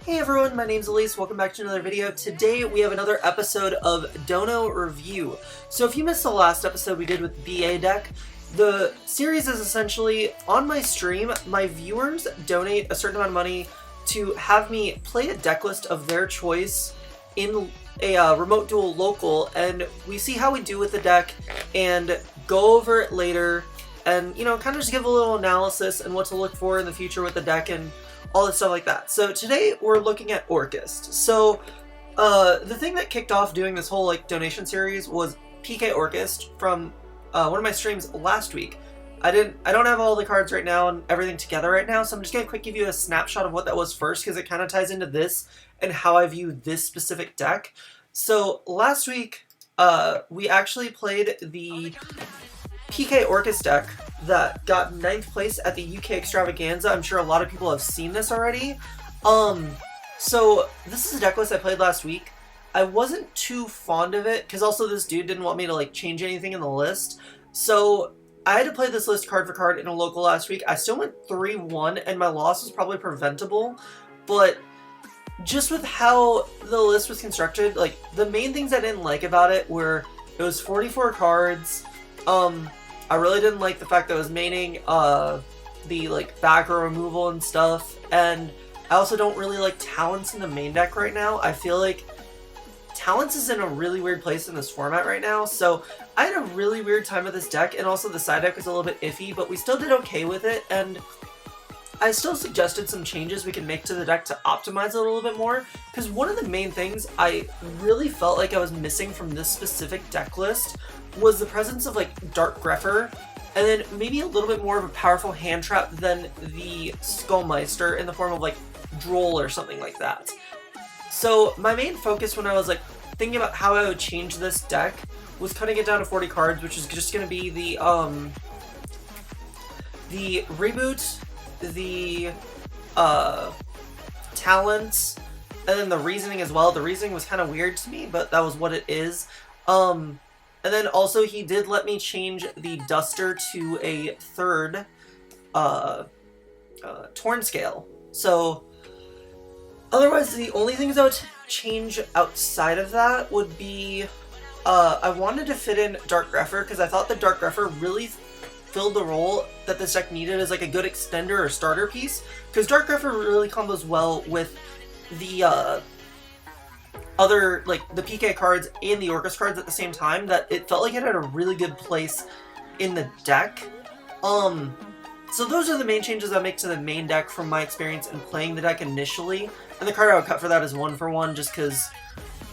Hey everyone, my name's Elise, welcome back to another video. Today we have another episode of Dono Review. So if you missed the last episode we did with BA deck, the series is essentially, on my stream, my viewers donate a certain amount of money to have me play a deck list of their choice in a remote duel local, and we see how we do with the deck and go over it later and, you know, kind of just give a little analysis and what to look for in the future with the deck and all this stuff like that. So today we're looking at Orcust. So the thing that kicked off doing this whole donation series was PK Orcust from one of my streams last week. I don't have all the cards right now and everything together right now, so I'm just gonna quick give you a snapshot of what that was first because it kind of ties into this and how I view this specific deck. So last week we actually played the PK Orcust deck that got 9th place at the UK Extravaganza. I'm sure a lot of people have seen this already. So this is a deck list I played last week. I wasn't too fond of it, because also this dude didn't want me to change anything in the list. So I had to play this list card for card in a local last week. I still went 3-1, and my loss was probably preventable. But just with how the list was constructed, the main things I didn't like about it were it was 44 cards. I really didn't like the fact that I was maining the backer removal and stuff, and I also don't really like Talents in the main deck right now. I feel like Talents is in a really weird place in this format right now, so I had a really weird time with this deck, and also the side deck was a little bit iffy, but we still did okay with it, and I still suggested some changes we can make to the deck to optimize it a little bit more, because one of the main things I really felt like I was missing from this specific deck list was the presence of Dark Grepher, and then maybe a little bit more of a powerful hand trap than the Skullmeister in the form of Droll or something like that. So my main focus when I was thinking about how I would change this deck was cutting it down to 40 cards, which is just going to be the reboot, the talents, and then the reasoning as well. The reasoning was kind of weird to me, but that was what it is. And then also he did let me change the Duster to a third Torn Scale. So otherwise the only things I would change outside of that would be I wanted to fit in Dark Grepher because I thought the Dark Grepher really filled the role that this deck needed as a good extender or starter piece, because Dark Grepher really combos well with the other the PK cards and the Orcust cards at the same time, that it felt like it had a really good place in the deck. So those are the main changes I make to the main deck from my experience in playing the deck initially, and the card I would cut for that is 1-for-1 just because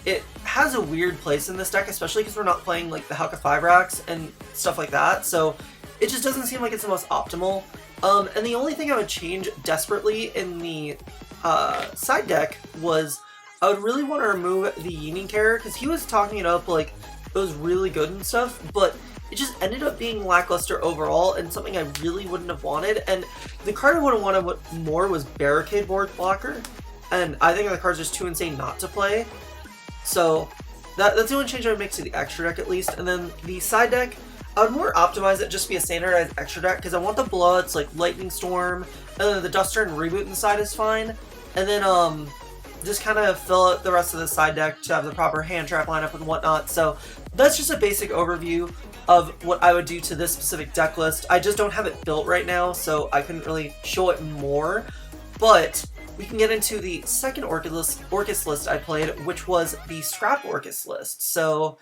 it has a weird place in this deck, especially because we're not playing the Hellcat 5 racks and stuff like that, so it just doesn't seem like it's the most optimal. And the only thing I would change desperately in the side deck was I would really want to remove the Union Carrier, because he was talking it up it was really good and stuff, but it just ended up being lackluster overall and something I really wouldn't have wanted. And the card I would have wanted more was Barricade Board Blocker, and I think the card's just too insane not to play. So that's the only change I would make to the extra deck at least. And then the side deck, I would more optimize it just be a standardized extra deck, because I want the bloods Lightning Storm, and then the Duster and Reboot inside is fine. And then just kind of fill out the rest of the side deck to have the proper hand trap lineup and whatnot. So that's just a basic overview of what I would do to this specific deck list. I just don't have it built right now, so I couldn't really show it more. But we can get into the second Orcust list I played, which was the Scrap Orcust list. So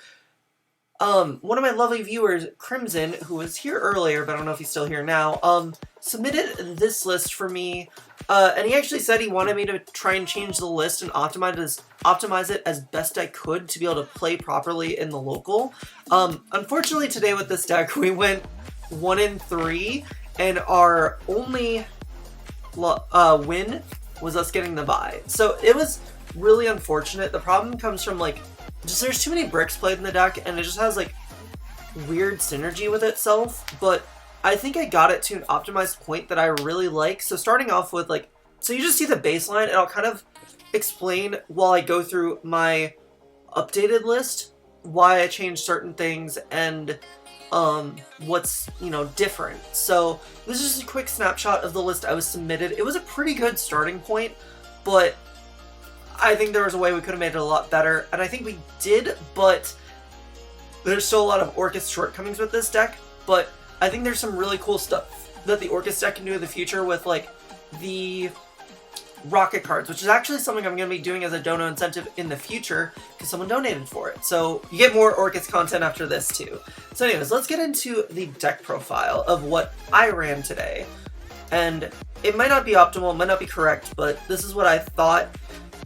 one of my lovely viewers, Crimson, who was here earlier, but I don't know if he's still here now, submitted this list for me, and he actually said he wanted me to try and change the list and optimize it as best I could to be able to play properly in the local. Unfortunately today with this deck we went 1-3, and our only win was us getting the bye. So it was really unfortunate. The problem comes from just there's too many bricks played in the deck, and it just has weird synergy with itself, but I think I got it to an optimized point that I really like. So starting off with so you just see the baseline, and I'll kind of explain while I go through my updated list why I changed certain things and what's, different. So this is just a quick snapshot of the list I was submitted. It was a pretty good starting point, but I think there was a way we could have made it a lot better, and I think we did, but there's still a lot of Orcust shortcomings with this deck, but I think there's some really cool stuff that the Orcust deck can do in the future with, like, the rocket cards, which is actually something I'm going to be doing as a Dono incentive in the future, because someone donated for it. So you get more Orcust content after this, too. So anyways, let's get into the deck profile of what I ran today. And it might not be optimal, it might not be correct, but this is what I thought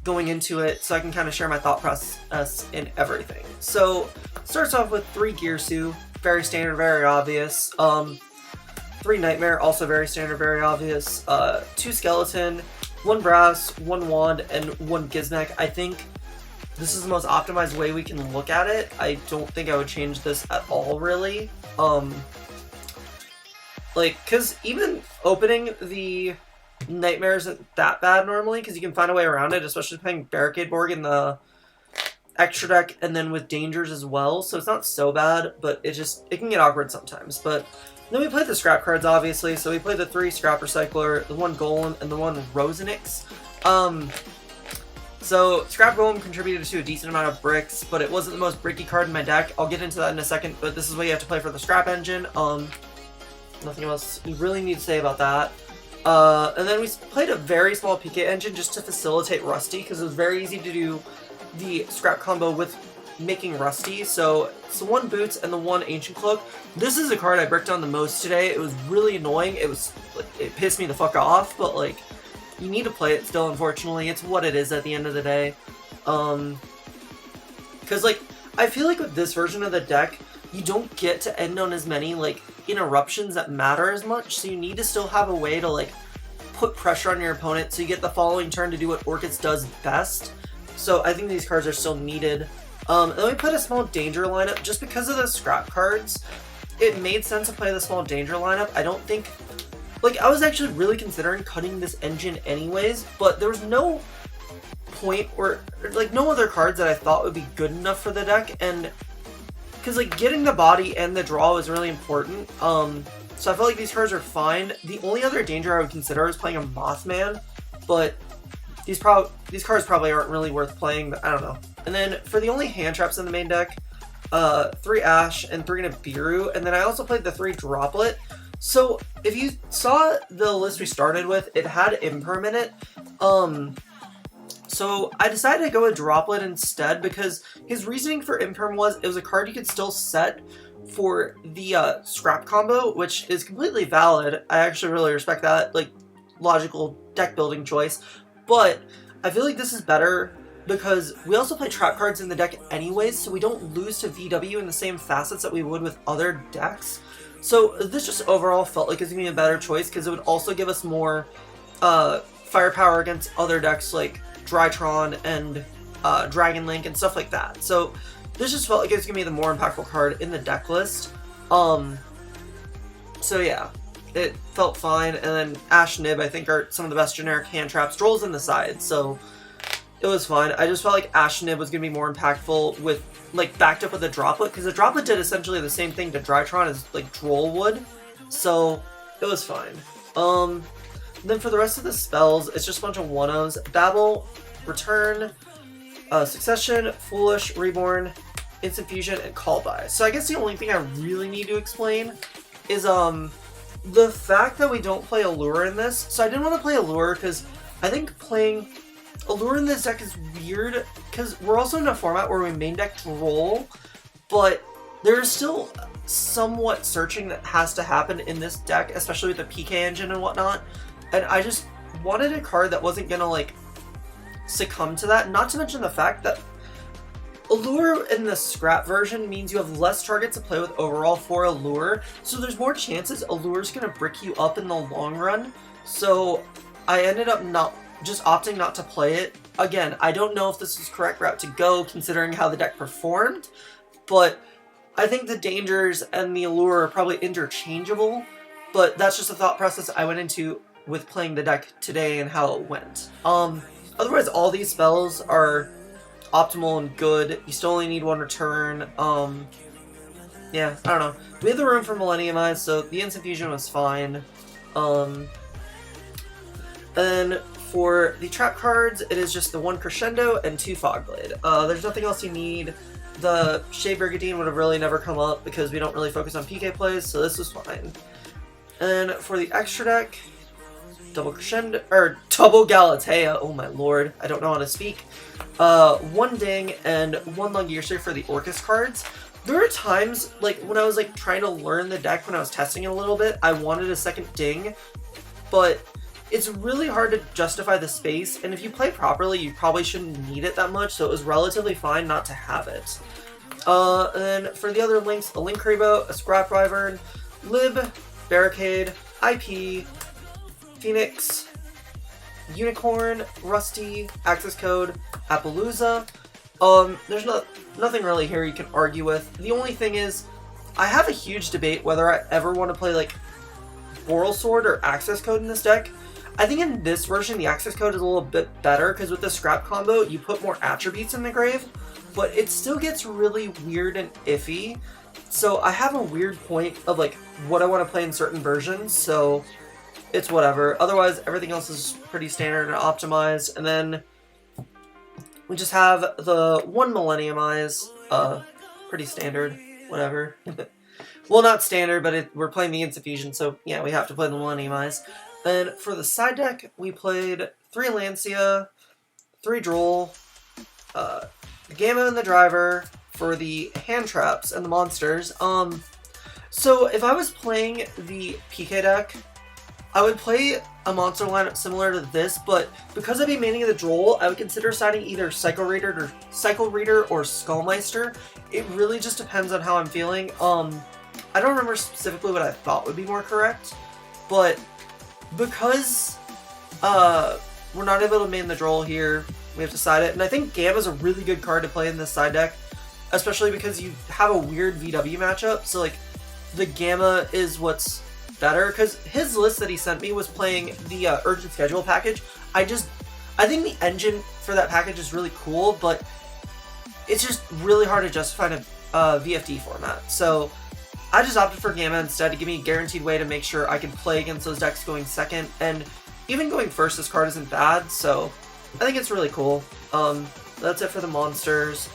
going into it, so I can kind of share my thought process in everything. So, starts off with 3 Gearsu, very standard, very obvious. 3 Nightmare, also very standard, very obvious. 2 Skeleton, 1 Brass, 1 Wand, and 1 Gizmek. I think this is the most optimized way we can look at it. I don't think I would change this at all, really. Like, because even opening the Nightmare isn't that bad normally, because you can find a way around it, especially playing Barricade Borg in the extra deck, and then with Dangers as well, so it's not so bad, but it can get awkward sometimes. But then we played the scrap cards, obviously, so we played the 3 Scrap Recycler, the 1 Golem, and the 1 Rosenix. So Scrap Golem contributed to a decent amount of bricks, but it wasn't the most bricky card in my deck. I'll get into that in a second, but this is what you have to play for the Scrap Engine. Nothing else you really need to say about that. And then we played a very small PK engine just to facilitate Rusty, because it was very easy to do the scrap combo with making Rusty. So it's the 1 Boots and the 1 Ancient Cloak. This is a card I bricked on the most today. It was really annoying. It was like, it pissed me the fuck off, but like, you need to play it still, unfortunately. It's what it is at the end of the day. Because like, I feel like with this version of the deck, you don't get to end on as many like interruptions that matter as much, so you need to still have a way to like put pressure on your opponent so you get the following turn to do what Orcust does best. So I think these cards are still needed. And then we put a small danger lineup just because of the scrap cards. It made sense to play the small danger lineup. I don't think, like, I was actually really considering cutting this engine anyways, but there was no point or like no other cards that I thought would be good enough for the deck, and because like getting the body and the draw was really important. So I felt like these cards are fine. The only other danger I would consider is playing a Mothman, but these cards probably aren't really worth playing, but I don't know. And then for the only hand traps in the main deck, 3 Ash and 3 Nibiru, and then I also played the 3 Droplet. So if you saw the list we started with, it had Imperm in it. So I decided to go with Droplet instead because his reasoning for Imperm was it was a card you could still set for the scrap combo, which is completely valid. I actually really respect that, like, logical deck building choice. But I feel like this is better because we also play trap cards in the deck anyways, so we don't lose to VW in the same facets that we would with other decks. So this just overall felt like it's going to be a better choice because it would also give us more firepower against other decks like Drytron and Dragon Link and stuff like that. So this just felt like it was going to be the more impactful card in the deck list. So yeah, it felt fine. And then Ash Nib, I think, are some of the best generic hand traps. Droll's in the side, so it was fine. I just felt like Ash Nib was going to be more impactful with, like, backed up with a Droplet, because the Droplet did essentially the same thing to Drytron as, like, Droll would. So it was fine. Then for the rest of the spells, it's just a bunch of 1-0s. Babble, Return, Succession, Foolish, Reborn, Instant Fusion, and Call By. So I guess the only thing I really need to explain is the fact that we don't play Allure in this. So I didn't want to play Allure because I think playing Allure in this deck is weird because we're also in a format where we main deck Droll, but there's still somewhat searching that has to happen in this deck, especially with the PK engine and whatnot. And I just wanted a card that wasn't gonna, like, succumb to that. Not to mention the fact that Allure in the scrap version means you have less targets to play with overall for Allure, so there's more chances Allure's gonna brick you up in the long run. So I ended up just opting not to play it. Again, I don't know if this is the correct route to go considering how the deck performed, but I think the Dangers and the Allure are probably interchangeable, but that's just a thought process I went into with playing the deck today and how it went. Otherwise, all these spells are optimal and good. You still only need 1 return. Yeah, I don't know. We had the room for Millenniumize, so the Instant Fusion was fine. And For the trap cards, it is just the 1 Crescendo and 2 Fogblade. There's nothing else you need. The Shea Brigadine would have really never come up because we don't really focus on PK plays, so this was fine. And for the extra deck, double Crescendo, or double Galatea, oh my lord, I don't know how to speak. 1 Ding and 1 Longearcer for the Orcust cards. There are times, like, when I was, like, trying to learn the deck when I was testing it a little bit, I wanted a second Ding, but it's really hard to justify the space, and if you play properly, you probably shouldn't need it that much, so it was relatively fine not to have it. And then for the other links, a Link Rebo, a Scrap Wyvern, Lib, Barricade, IP, Phoenix, Unicorn, Rusty, Access Code, Appaloosa. There's nothing really here you can argue with. The only thing is, I have a huge debate whether I ever want to play, like, Boral Sword or Access Code in this deck. I think in this version, the Access Code is a little bit better, because with the Scrap combo, you put more attributes in the grave, but it still gets really weird and iffy. So I have a weird point of, like, what I want to play in certain versions, so it's whatever. Otherwise, everything else is pretty standard and optimized, and then we just have the 1 Millennium Eyes, pretty standard, whatever. Well, not standard, but we're playing the Insuffusion, so yeah, we have to play the Millennium Eyes. And for the side deck, we played 3 Lancia, 3 Droll, the Gamma and the Driver for the hand traps and the monsters. So if I was playing the PK deck, I would play a monster lineup similar to this, but because I'd be maining the Droll, I would consider siding either Cycle Reader or Skullmeister. It really just depends on how I'm feeling. I don't remember specifically what I thought would be more correct, but because we're not able to main the Droll here, we have to side it. And I think Gamma's a really good card to play in this side deck, especially because you have a weird VW matchup. So, like, the Gamma is what's better, because his list that he sent me was playing the Urgent Schedule package. I think the engine for that package is really cool, but it's just really hard to justify in a VFD format. So I just opted for Gamma instead to give me a guaranteed way to make sure I can play against those decks going second, and even going first, this card isn't bad, so I think it's really cool. That's it for the monsters.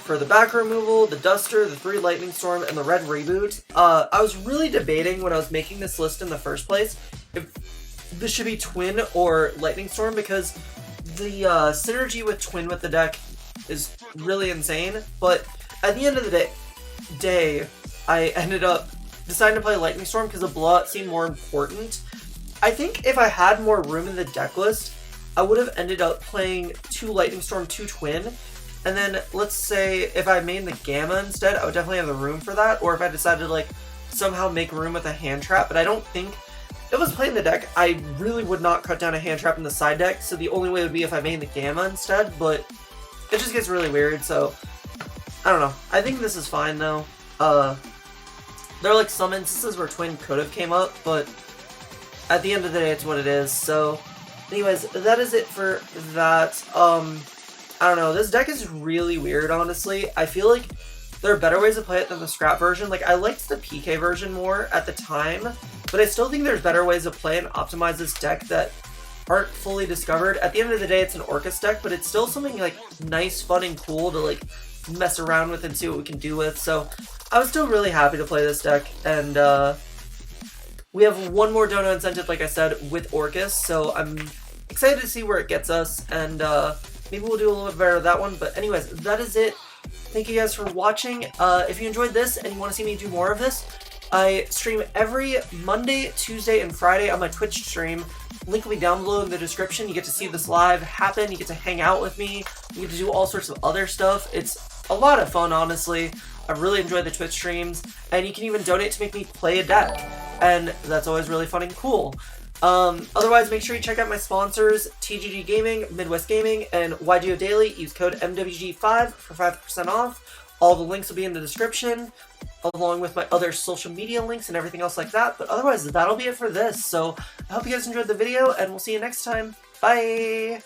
For the back removal, the Duster, the 3 Lightning Storm, and the Red Reboot, I was really debating when I was making this list in the first place if this should be Twin or Lightning Storm, because the synergy with Twin with the deck is really insane, but at the end of the day, I ended up deciding to play Lightning Storm because the blowout seemed more important. I think if I had more room in the deck list, I would have ended up playing 2 Lightning Storm, 2 Twin, and then let's say if I made the Gamma instead, I would definitely have the room for that, or if I decided to, like, somehow make room with a hand trap, but I don't think, if I was playing the deck, I really would not cut down a hand trap in the side deck, so the only way would be if I made the Gamma instead, but it just gets really weird, so I don't know. I think this is fine, though. There are, like, some instances where Twin could have came up, but at the end of the day, it's what it is. So, anyways, that is it for that. I don't know. This deck is really weird, honestly. I feel like there are better ways to play it than the Scrap version. Like, I liked the PK version more at the time, but I still think there's better ways to play and optimize this deck that aren't fully discovered. At the end of the day, it's an Orcust deck, but it's still something, like, nice, fun, and cool to, like, mess around with and see what we can do with. So I was still really happy to play this deck, and we have one more Dono incentive, like I said, with Orcust, so I'm excited to see where it gets us, and maybe we'll do a little bit better with that one. But anyways, that is it. Thank you guys for watching. If you enjoyed this and you want to see me do more of this, I stream every Monday, Tuesday, and Friday on my Twitch stream. Link will be down below in the description. You get to see this live happen. You get to hang out with me. You get to do all sorts of other stuff. It's a lot of fun, honestly. I really enjoy the Twitch streams. And you can even donate to make me play a deck. And that's always really fun and cool. Otherwise, make sure you check out my sponsors, TGG Gaming, Midwest Gaming, and YGO Daily. Use code MWG5 for 5% off. All the links will be in the description, along with my other social media links and everything else like that. But otherwise, that'll be it for this. So I hope you guys enjoyed the video, and we'll see you next time. Bye!